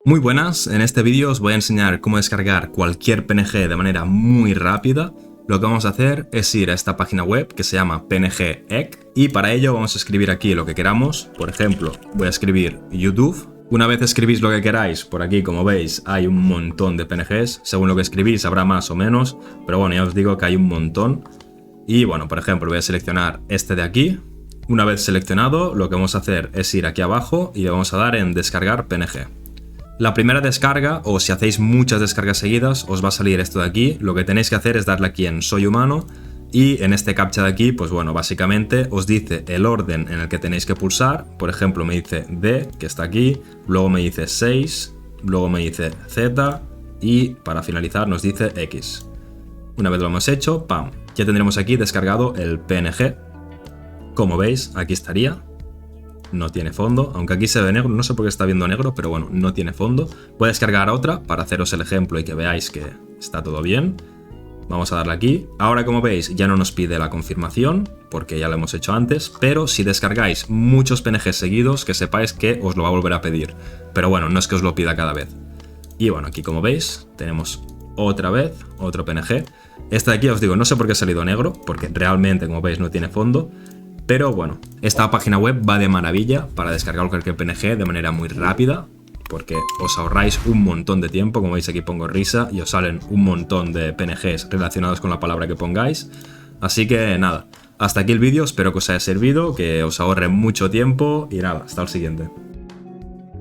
Muy buenas, en este vídeo os voy a enseñar cómo descargar cualquier PNG de manera muy rápida. Lo que vamos a hacer es ir a esta página web que se llama PNG-EC y para ello vamos a escribir aquí lo que queramos. Por ejemplo, voy a escribir YouTube. Una vez escribís lo que queráis, por aquí como veis hay un montón de PNGs. Según lo que escribís habrá más o menos, pero bueno, ya os digo que hay un montón. Y bueno, por ejemplo, voy a seleccionar este de aquí. Una vez seleccionado, lo que vamos a hacer es ir aquí abajo y le vamos a dar en descargar PNG. La primera descarga, o si hacéis muchas descargas seguidas, os va a salir esto de aquí. Lo que tenéis que hacer es darle aquí en Soy humano y en este captcha de aquí, pues bueno, básicamente os dice el orden en el que tenéis que pulsar. Por ejemplo, me dice D, que está aquí, luego me dice 6, luego me dice Z y para finalizar nos dice X. Una vez lo hemos hecho, ¡pam! Ya tendremos aquí descargado el PNG. Como veis, aquí estaría. No tiene fondo, aunque aquí se ve negro, no sé por qué está viendo negro, pero bueno, no tiene fondo. Voy a descargar otra para haceros el ejemplo y que veáis que está todo bien. Vamos a darle aquí. Ahora, como veis, ya no nos pide la confirmación, porque ya lo hemos hecho antes, pero si descargáis muchos PNG seguidos, que sepáis que os lo va a volver a pedir. Pero bueno, no es que os lo pida cada vez. Y bueno, aquí como veis, tenemos otra vez otro PNG. Este de aquí os digo, no sé por qué ha salido negro, porque realmente, como veis, no tiene fondo. Pero bueno, esta página web va de maravilla para descargar cualquier PNG de manera muy rápida, porque os ahorráis un montón de tiempo. Como veis, aquí pongo risa y os salen un montón de PNGs relacionados con la palabra que pongáis. Así que nada, hasta aquí el vídeo, espero que os haya servido, que os ahorre mucho tiempo y nada, hasta el siguiente.